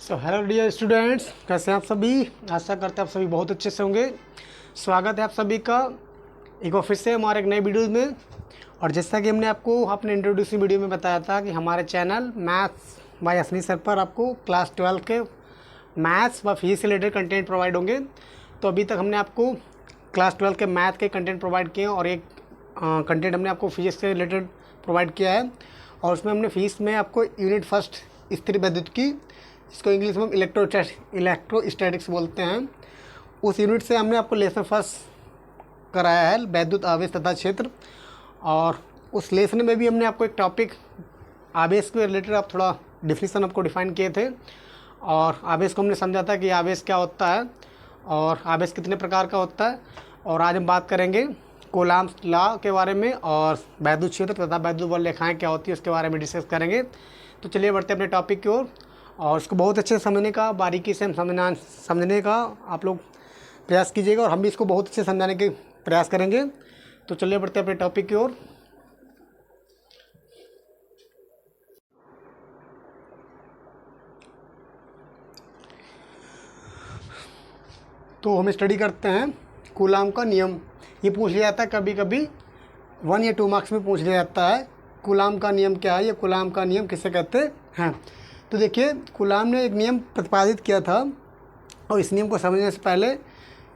So hello dear students, कैसे हैं आप सभी। आशा करते हैं आप सभी बहुत अच्छे से होंगे। स्वागत है आप सभी का एक बार फिर से हमारे एक नए वीडियो में। और जैसा कि हमने आपको अपने इंट्रोड्यूसिंग वीडियो में बताया था कि हमारे channel maths by Asni sir पर आपको क्लास 12 के मैथ्स व फिजिक्स से रिलेटेड कंटेंट प्रोवाइड होंगे। तो अभी तक हमने आपको क्लास 12 के मैथ के कंटेंट प्रोवाइड किए और एक कंटेंट हमने आपको फिजिक्स से रिलेटेड प्रोवाइड किया है। और उसमें हमने फिजिक्स में आपको यूनिट फर्स्ट स्थिर वैद्युत की, इसको इंग्लिश में हम इलेक्ट्रोस्टैटिक्स बोलते हैं, उस यूनिट से हमने आपको लेसन फर्स्ट कराया है वैद्युत आवेश तथा क्षेत्र। और उस लेसन में भी हमने आपको एक टॉपिक आवेश के रिलेटेड आप थोड़ा डिफिनीसन आपको डिफाइन किए थे। और आवेश को हमने समझा था कि आवेश क्या होता है और आवेश कितने प्रकार का होता है। और आज हम बात करेंगे कूलॉम्स लॉ के बारे में और वैद्युत क्षेत्र तथा वैद्युत बल रेखाएँ क्या होती है उसके बारे में डिस्कस करेंगे। तो चलिए बढ़ते हैं अपने टॉपिक की ओर और इसको बहुत अच्छे से समझने का, बारीकी से समझने का आप लोग प्रयास कीजिएगा और हम भी इसको बहुत अच्छे से समझाने के प्रयास करेंगे। तो चलिए बढ़ते हैं अपने टॉपिक की ओर। तो हम स्टडी करते हैं कूलॉम का नियम। ये पूछ लिया जाता है कभी कभी 1 या 2 मार्क्स में पूछ लिया जाता है कूलॉम का नियम क्या है या कूलॉम का नियम किसे कहते हैं। तो देखिए, कूलॉम ने एक नियम प्रतिपादित किया था और इस नियम को समझने से पहले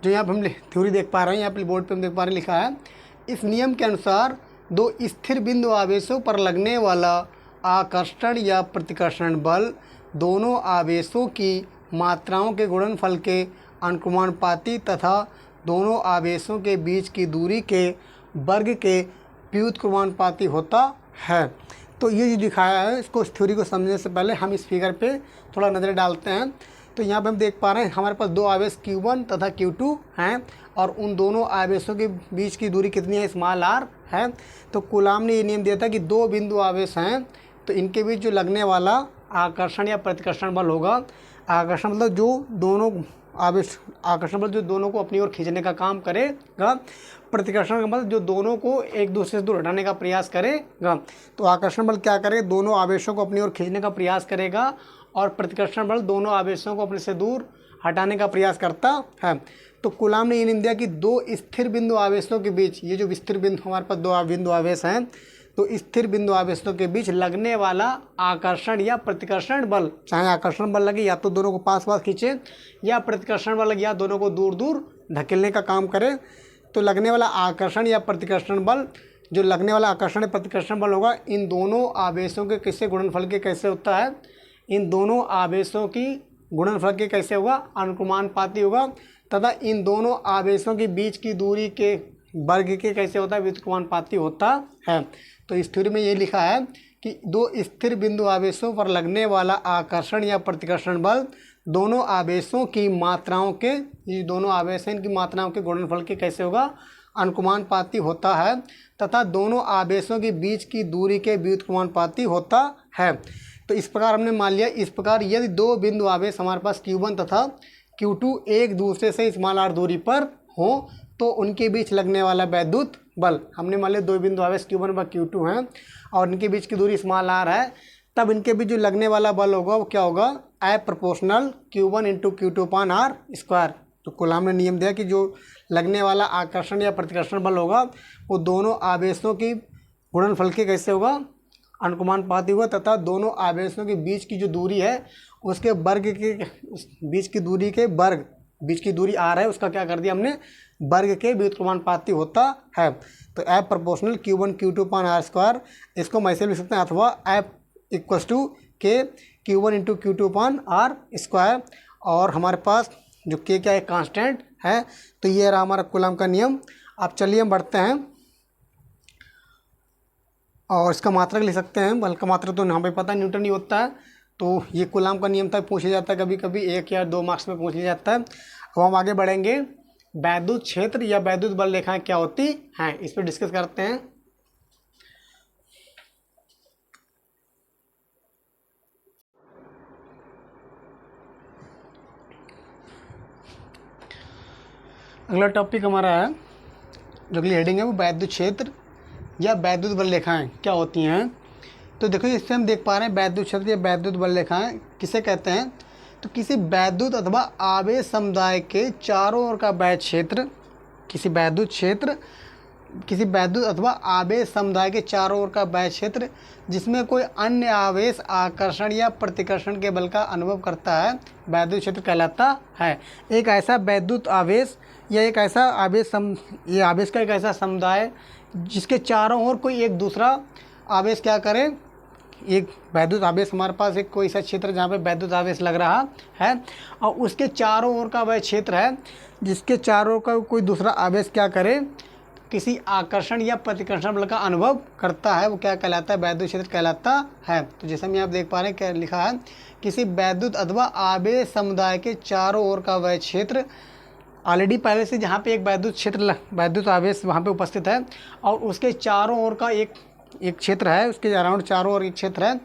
जो यहाँ पर हम थ्योरी देख पा रहे हैं, यहाँ पर बोर्ड पे हम देख पा रहे हैं, लिखा है इस नियम के अनुसार दो स्थिर बिंदु आवेशों पर लगने वाला आकर्षण या प्रतिकर्षण बल दोनों आवेशों की मात्राओं के गुणनफल के अनुक्रमानुपाती तथा दोनों आवेशों के बीच की दूरी के वर्ग के व्युत्क्रमानुपाती होता है। तो ये जो दिखाया है, इसको इस थ्योरी को समझने से पहले हम इस फिगर पे थोड़ा नज़र डालते हैं। तो यहाँ पे हम देख पा रहे हैं हमारे पास दो आवेश Q1 तथा Q2 हैं और उन दोनों आवेशों के बीच की दूरी कितनी है, स्मॉल r है। तो कूलॉम ने ये नियम दिया था कि दो बिंदु आवेश हैं तो इनके बीच जो लगने वाला आकर्षण या प्रतिकर्षण बल होगा, आकर्षण मतलब जो दोनों आवेश, आकर्षण बल जो दोनों को अपनी ओर खींचने का काम करेगा, प्रतिकर्षण का मतलब जो दोनों को एक दूसरे से दूर हटाने का प्रयास करेगा। तो आकर्षण बल क्या करेगा, दोनों आवेशों को अपनी ओर खींचने का प्रयास करेगा और प्रतिकर्षण बल दोनों आवेशों को अपने से दूर हटाने का प्रयास करता है। तो कूलॉम ने ये नियम दिया कि दो स्थिर बिंदु आवेशों के बीच, ये जो स्थिर बिंदु हमारे पास दो बिंदु आवेश हैं, तो स्थिर बिंदु आवेशों के बीच लगने वाला आकर्षण या प्रतिकर्षण बल, चाहे आकर्षण बल लगे या तो दोनों को पास पास खींचे या प्रतिकर्षण बल लगे या दोनों को दूर दूर धकेलने का काम करे। तो लगने वाला आकर्षण या प्रतिकर्षण बल, जो लगने वाला आकर्षण या प्रतिकर्षण बल होगा, इन दोनों आवेशों के किससे गुणनफल के कैसे होता है, इन दोनों आवेशों की गुणनफल के कैसे होगा, अनुक्रमानुपाती होगा तथा इन दोनों आवेशों के बीच की दूरी के वर्ग के कैसे होता है, व्युत्क्रमानुपाती होता है। तो इस थ्योरी में ये लिखा है कि दो स्थिर बिंदु आवेशों पर लगने वाला आकर्षण या प्रतिकर्षण बल दोनों आवेशों की मात्राओं के, ये दोनों आवेश हैं इनकी मात्राओं के गुणनफल के कैसे होगा, अनुक्रमानुपाती होता है तथा दोनों आवेशों के बीच की दूरी के व्युत्क्रमानुपाती होता है। तो इस प्रकार हमने मान लिया, इस प्रकार यदि दो बिंदु आवेश हमारे पास Q1 तथा Q2 एक दूसरे से स्मॉल r दूरी पर हो तो उनके बीच लगने वाला वैद्युत बल, हमने मान लिया दो बिंदु आवेश Q1 व Q2 हैं और इनके बीच की दूरी स्मॉल r है, तब इनके बीच जो लगने वाला बल होगा वो क्या होगा, ए प्रोपोर्शनल Q1 इंटू Q2 अपान r स्क्वायर। तो कूलॉम ने नियम दिया कि जो लगने वाला आकर्षण या प्रतिकर्षण बल होगा वो दोनों आवेशों की गुणनफल के कैसे होगा, अनुक्रमानुपाती होगा तथा दोनों आवेशों के बीच की जो दूरी है उसके वर्ग के, उस बीच की दूरी के वर्ग, बीच की दूरी r है उसका क्या कर दिया हमने, वर्ग के व्युत्क्रमानुपाती होता है। तो ए प्रोपोर्शनल Q1 Q2 अपान r स्क्वायर, इसको हम ऐसे लिख सकते हैं, अथवा ए इक्वल्स टू के Q1 इंटू Q2 अपान r स्क्वायर। और हमारे पास जो के क्या है, कांस्टेंट है। तो ये रहा हमारा कूलॉम का नियम। अब चलिए हम बढ़ते हैं और इसका मात्रक लिख सकते हैं। बल का मात्रक तो हमें पता न्यूटन ही होता है। तो ये कूलॉम का नियम था, पूछ लिया जाता है कभी कभी 1 या 2 मार्क्स में पूछ लिया जाता है। अब हम आगे बढ़ेंगे, वैद्युत क्षेत्र या वैद्युत बल रेखाएं क्या होती हैं इस पर डिस्कस करते हैं। अगला टॉपिक हमारा है, जो अगली हेडिंग है वो वैद्युत क्षेत्र या वैद्युत बल रेखाएं क्या होती हैं। तो देखो इससे हम देख पा रहे हैं वैद्युत क्षेत्र या वैद्युत बल रेखाएं किसे कहते हैं। तो किसी वैद्युत अथवा आवेश समुदाय के चारों ओर का वैध क्षेत्र, किसी वैद्युत अथवा आवेश समुदाय के चारों ओर का वैध क्षेत्र जिसमें कोई अन्य आवेश आकर्षण या प्रतिकर्षण के बल का अनुभव करता है, वैद्युत क्षेत्र कहलाता है। एक ऐसा वैद्युत आवेश या एक ऐसा ये आवेश का एक ऐसा समुदाय जिसके चारों ओर कोई एक दूसरा आवेश क्या करे, एक वैद्युत आवेश, हमारे पास एक कोई ऐसा क्षेत्र जहाँ पे वैद्युत आवेश लग रहा है और उसके चारों ओर का वह क्षेत्र है जिसके चारों ओर का कोई दूसरा आवेश क्या करे, किसी आकर्षण या प्रतिकर्षण बल का अनुभव करता है, वो क्या कहलाता है, वैद्युत क्षेत्र कहलाता है। तो जैसे हम यहाँ देख पा रहे हैं क्या लिखा है, किसी वैद्युत अथवा आवेश समुदाय के चारों ओर का वह क्षेत्र, ऑलरेडी पहले से जहाँ पे एक वैद्युत आवेश वहाँ पे उपस्थित है और उसके चारों ओर का एक क्षेत्र है, उसके अराउंड चारों ओर एक क्षेत्र है,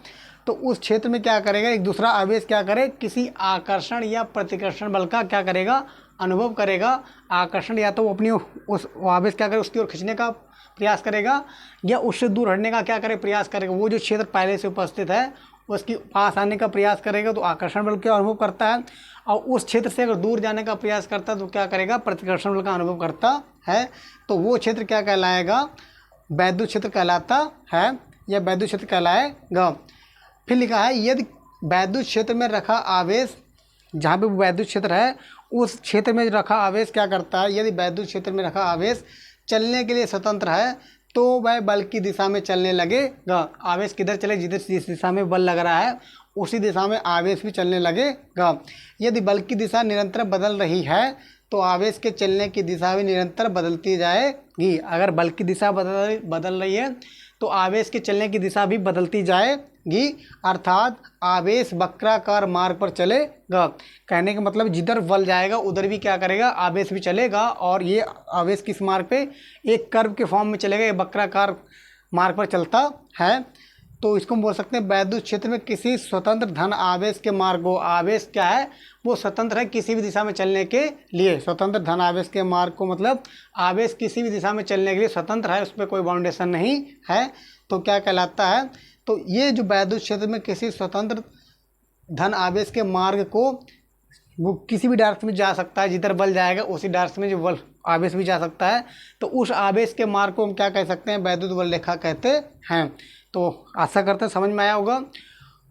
तो उस क्षेत्र में क्या करेगा, एक दूसरा आवेश क्या करे, किसी आकर्षण या प्रतिकर्षण बल का क्या करेगा, अनुभव करेगा। आकर्षण या तो वो अपनी उस आवेश क्या करे, उसकी ओर खींचने का प्रयास करेगा या उससे दूर हटने का क्या करे, प्रयास करेगा। वो जो क्षेत्र पहले से उपस्थित है उसके पास आने का प्रयास करेगा तो आकर्षण बल का अनुभव करता है, और उस क्षेत्र से अगर दूर जाने का प्रयास करता है तो क्या करेगा, प्रतिकर्षण बल का अनुभव करता है। तो वो क्षेत्र क्या कहलाएगा, वैद्युत क्षेत्र कहलाता है या वैद्युत क्षेत्र कहलाएगा। फिर लिखा है यदि वैद्युत क्षेत्र में रखा आवेश, जहाँ पे वैद्युत क्षेत्र है उस क्षेत्र में रखा आवेश क्या करता है, यदि वैद्युत क्षेत्र में रखा आवेश चलने के लिए स्वतंत्र है तो वह बल की दिशा में चलने लगेगा। आवेश किधर चले, जिस दिशा में बल लग रहा है उसी दिशा में आवेश भी चलने लगेगा। यदि बल की दिशा निरंतर बदल रही है तो आवेश के चलने की दिशा भी निरंतर बदलती जाएगी। अगर बल की दिशा बदल रही है तो आवेश के चलने की दिशा भी बदलती जाएगी, अर्थात आवेश वक्राकार मार्ग पर चलेगा। कहने का मतलब जिधर बल जाएगा उधर भी क्या करेगा, आवेश भी चलेगा, और ये आवेश किस मार्ग पे, एक कर्व के फॉर्म में चलेगा, ये वक्राकार मार्ग पर चलता है। तो इसको हम बोल सकते हैं वैद्युत क्षेत्र में किसी स्वतंत्र धन आवेश के मार्ग को, आवेश क्या है वो स्वतंत्र है किसी भी दिशा में चलने के लिए। स्वतंत्र धन आवेश के मार्ग को मतलब आवेश किसी भी दिशा में चलने के लिए स्वतंत्र है, उस पर कोई बाउंडेशन नहीं है, तो क्या कहलाता है। तो ये जो वैद्युत क्षेत्र में किसी स्वतंत्र धन आवेश के मार्ग को, वो किसी भी डायरेक्शन में जा सकता है, जिधर बल जाएगा उसी डायरेक्शन में जो बल आवेश भी जा सकता है, तो उस आवेश के मार्ग को हम क्या कह सकते हैं, वैद्युत बल रेखा कहते हैं। तो आशा करते हैं समझ में आया होगा।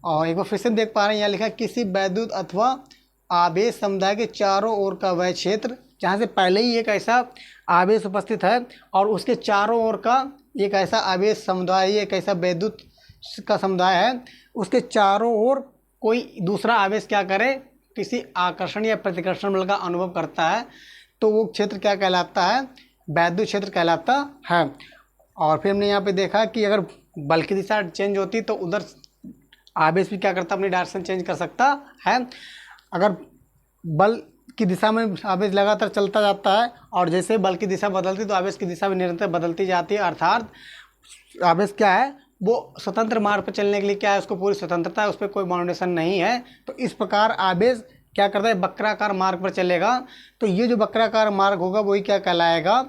और एक बार फिर से देख पा रहे हैं, यहाँ लिखा है किसी वैद्युत अथवा आवेश समुदाय के चारों ओर का वह क्षेत्र, जहाँ से पहले ही एक ऐसा आवेश उपस्थित है और उसके चारों ओर का एक ऐसा आवेश समुदाय, एक ऐसा वैद्युत का समुदाय है, उसके चारों ओर कोई दूसरा आवेश क्या करे, किसी आकर्षण या प्रतिकर्षण बल का अनुभव करता है, तो वो क्षेत्र क्या कहलाता है, वैद्युत क्षेत्र कहलाता है। और फिर हमने यहाँ पे देखा कि अगर बल की दिशा चेंज होती तो उधर आवेश भी क्या करता, अपनी डायरेक्शन चेंज कर सकता है। अगर बल की दिशा में आवेश लगातार चलता जाता है और जैसे बल की दिशा बदलती तो आवेश की दिशा भी निरंतर बदलती जाती है, अर्थात आवेश क्या है वो स्वतंत्र मार्ग पर चलने के लिए क्या है, उसको पूरी स्वतंत्रता है, उस पर कोई बाउंडेशन नहीं है। तो इस प्रकार आवेश क्या करता है, वक्राकार मार्ग पर चलेगा। तो ये जो वक्राकार मार्ग होगा वही क्या कहलाएगा,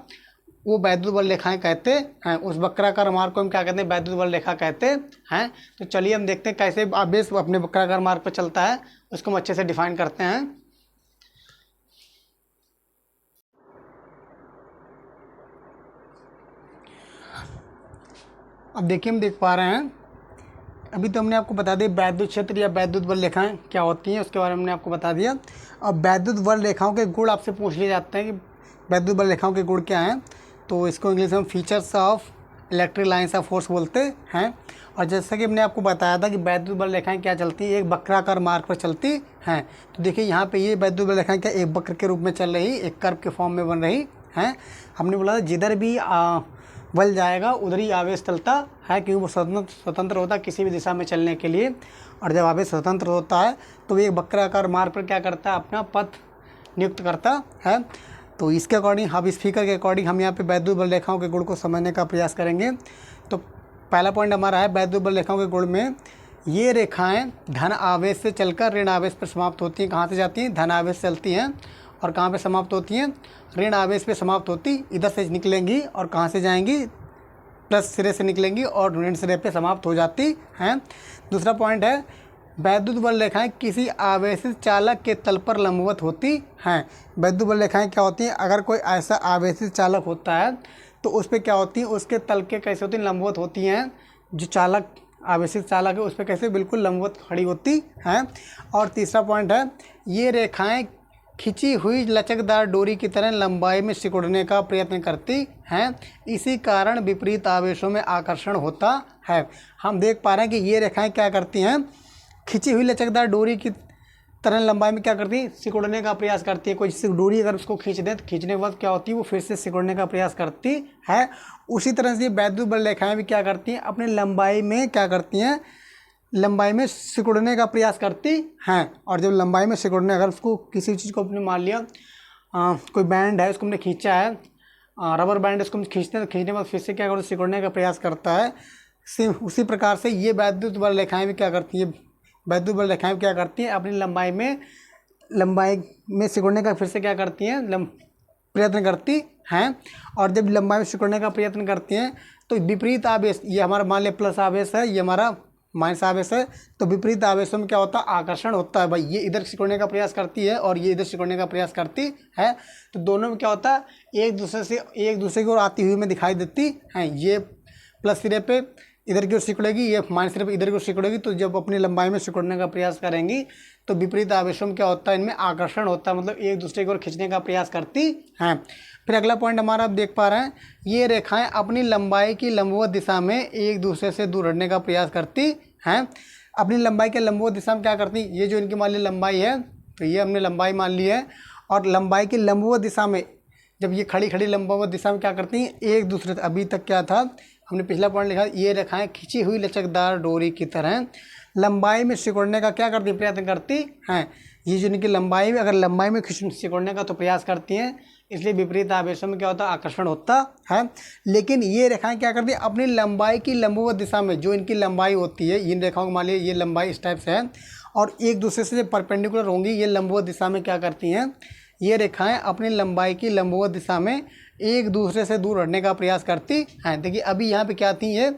वो वैद्युत बल रेखाएं कहते हैं। उस वक्राकार मार्ग को हम क्या कहते हैं, वैद्युत बल रेखा कहते हैं। तो चलिए हम देखते हैं कैसे आवेश अपने वक्राकार मार्ग पर चलता है, उसको हम अच्छे से डिफाइन करते हैं। अब देखिए हम देख पा रहे हैं, अभी तो हमने आपको बता दिया वैद्युत क्षेत्र या वैद्युत बल रेखाएं क्या होती हैं, उसके बारे में हमने आपको बता दिया। अब वैद्युत बल रेखाओं के गुण आपसे पूछ लिए जाते हैं कि वैद्युत बल रेखाओं के गुण क्या हैं, तो इसको इंग्लिश में features of electric lines of force बोलते हैं। और जैसा कि हमने आपको बताया था कि वैद्युत बल रेखाएं क्या चलती हैं, एक वक्राकार मार्ग पर चलती हैं। तो देखिए यहाँ पे ये वैद्युत बल रेखाएं क्या एक वक्र के रूप में चल रही, एक कर्व के फॉर्म में बन रही हैं। हमने बोला जिधर भी बल जाएगा उधर ही आवेश चलता है, क्योंकि वो स्वतंत्र होता है किसी भी दिशा में चलने के लिए। और जब आवेश स्वतंत्र होता है तो एक वक्राकार मार्ग पर क्या करता है, अपना पथ नियुक्त करता है। तो इसके अकॉर्डिंग, अब इस फिगर के अकॉर्डिंग हम यहाँ पे वैद्युत बल रेखाओं के गुण को समझने का प्रयास करेंगे। तो पहला पॉइंट हमारा है वैद्युत बल रेखाओं के गुण में, ये रेखाएं धन आवेश से चलकर ऋण आवेश पर समाप्त होती हैं। कहाँ से जाती हैं, धन आवेश से चलती हैं और कहाँ पे समाप्त होती हैं, ऋण आवेश पे समाप्त होती, इधर से निकलेंगी और कहाँ से जाएंगी, प्लस सिरे से निकलेंगी और ऋण सिरे पे समाप्त हो जाती हैं। दूसरा पॉइंट है वैद्युत बल रेखाएं किसी आवेशित चालक के तल पर लंबवत होती हैं। वैद्युत बल रेखाएं क्या होती हैं? अगर कोई ऐसा आवेशित चालक होता है तो उस पर क्या होती है, उसके तल के कैसे होती हैं? लंबवत होती हैं। जो चालक आवेशित चालक है उस पर कैसे बिल्कुल लंबवत खड़ी होती हैं। और तीसरा पॉइंट है, ये रेखाएं खिंची हुई लचकदार डोरी की तरह लंबाई में सिकुड़ने का प्रयत्न करती हैं। इसी कारण विपरीत आवेशों में आकर्षण होता है। हम देख पा रहे हैं कि ये रेखाएं क्या करती हैं, खिंची हुई लचकदार डोरी की तरह लंबाई में क्या करती है? सिकुड़ने का प्रयास करती है। कोई डोरी अगर उसको खींच दें तो खींचने के बाद क्या होती है? वो फिर से सिकुड़ने का प्रयास करती है। उसी तरह से वैद्युत बल रेखाएं भी क्या करती हैं? अपनी लंबाई में क्या करती हैं? लंबाई में सिकुड़ने का प्रयास करती हैं। और जब लंबाई में सिकुड़ने, अगर उसको किसी चीज़ को अपने मान लिया कोई बैंड है, उसको हमने खींचा है, रबर बैंड, उसको हम खींचते हैं, तो खींचने के बाद फिर से क्या करते हैं? सिकुड़ने का प्रयास करता है। उसी प्रकार से ये वैद्युत बल रेखाएं भी क्या करती हैं? वैद्युत बल रेखाएं क्या करती हैं? अपनी लंबाई में सिकुड़ने का फिर से क्या करती हैं? प्रयत्न करती हैं। और जब लंबाई में सिकुड़ने का प्रयत्न करती हैं तो विपरीत आवेश, ये हमारा मान लिया प्लस आवेश है, ये हमारा माइनस आवेश है, तो विपरीत आवेशों में क्या होता है? आकर्षण होता है। भाई ये इधर सिकुड़ने का प्रयास करती है और ये इधर सिकुड़ने का प्रयास करती है, तो दोनों में क्या होता है? एक दूसरे की ओर आती हुई में दिखाई देती हैं। ये प्लस सिरे पे इधर की ओर सिकुड़ेगी, ये माइनस सिरे पे इधर की ओर सिकुड़ेगी। तो जब अपनी लंबाई में सिकुड़ने का प्रयास करेंगी तो विपरीत आवेशों में क्या होता है? इनमें आकर्षण होता है, मतलब एक दूसरे की ओर खींचने का प्रयास करती हैं। फिर अगला पॉइंट हमारा आप देख पा रहे हैं, ये रेखाएं अपनी लंबाई की लंबवत दिशा में एक दूसरे से दूर हटने का प्रयास करती हैं। अपनी लंबाई के लंबवत दिशा में क्या करती? ये जो इनकी मान ली लंबाई है, तो ये हमने लंबाई मान ली है, और लंबाई की लंबवत दिशा में जब ये खड़ी लंबवत दिशा में क्या करती हैं? एक दूसरे से, अभी तक क्या था, हमने पिछला पॉइंट लिखा, ये रेखाएं खिंची हुई लचकदार डोरी की तरह लंबाई में सिकुड़ने का क्या करती? प्रयत्न करती हैं। ये जो इनकी लंबाई में, अगर लंबाई में सिकुड़ने का तो प्रयास करती हैं, इसलिए विपरीत आवेशों में क्या होता है? आकर्षण होता है। लेकिन ये रेखाएं क्या करती हैं? अपनी लंबाई की लंबवत दिशा में, जो इनकी लंबाई होती है, इन रेखाओं को मान लीजिए ये लंबाई इस टाइप से है और एक दूसरे से परपेंडिकुलर होंगी, ये लंबवत दिशा में क्या करती हैं? ये रेखाएं अपनी लंबाई की लंबवत दिशा में एक दूसरे से दूर हटने का प्रयास करती हैं। देखिए अभी यहाँ पे क्या थी, ये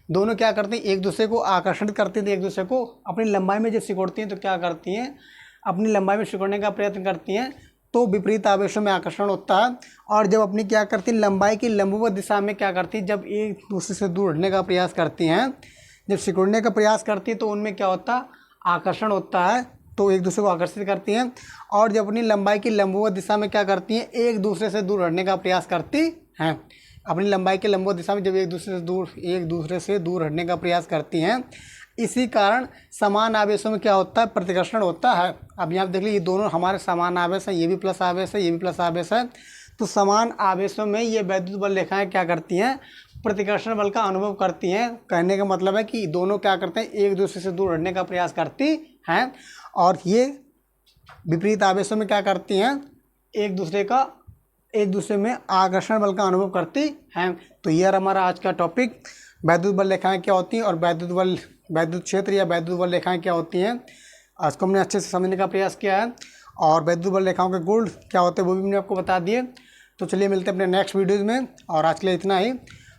दोनों क्या करती हैं? एक दूसरे को आकर्षित करती थी, एक दूसरे को अपनी लंबाई में जब सिकुड़ती हैं तो क्या करती हैं? अपनी लंबाई में सिकुड़ने का प्रयत्न करती हैं, तो विपरीत आवेशों में आकर्षण होता है। और जब अपनी क्या करती हैं? लंबाई की लंबवत दिशा में क्या करती हैं? जब एक दूसरे से दूर हटने का प्रयास करती हैं, जब सिकुड़ने का प्रयास करती हैं, तो उनमें क्या होता है? आकर्षण होता है, तो एक दूसरे को आकर्षित करती हैं। और जब अपनी लंबाई की लंबवत दिशा में क्या करती हैं? एक दूसरे से दूर हटने का प्रयास करती हैं। अपनी लंबाई के लंबवत दिशा में जब एक दूसरे से दूर हटने का प्रयास करती हैं, इसी कारण समान आवेशों में क्या होता है? प्रतिकर्षण होता है। अब यहाँ देख लीजिए, ये दोनों हमारे समान आवेश हैं, ये भी प्लस आवेश है, ये भी प्लस आवेश है। तो समान आवेशों में ये वैद्युत बल रेखाएं क्या करती हैं? प्रतिकर्षण बल का अनुभव करती हैं। कहने का मतलब है कि दोनों क्या करते हैं? एक दूसरे से दूर हटने का प्रयास करती हैं। और ये विपरीत आवेशों में क्या करती हैं? एक दूसरे में आकर्षण बल का अनुभव करती हैं। तो ये हमारा आज का टॉपिक, वैद्युत बल रेखाएं क्या होती हैं और वैद्युत क्षेत्र या वैद्युत बल रेखाएं क्या होती हैं, आज को हमने अच्छे से समझने का प्रयास किया है। और वैद्युत बल रेखाओं के गुण क्या होते हैं वो भी मैंने आपको बता दिए। तो चलिए मिलते हैं अपने नेक्स्ट वीडियोज़ में, और आज के लिए इतना ही।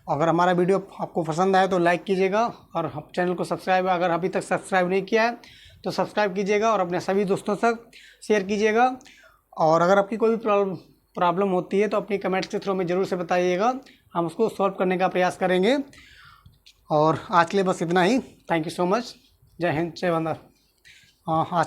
अगर हमारा वीडियो आपको पसंद आए तो लाइक कीजिएगा, और चैनल को सब्सक्राइब, अगर अभी तक सब्सक्राइब नहीं किया है तो सब्सक्राइब कीजिएगा, और अपने सभी दोस्तों तक शेयर कीजिएगा। और अगर आपकी कोई भी प्रॉब्लम होती है तो अपनी कमेंट्स के थ्रू में ज़रूर से बताइएगा, हम उसको सॉल्व करने का प्रयास करेंगे। और आज के लिए बस इतना ही। Thank you so much. जय हिंद, जय वंदे। आज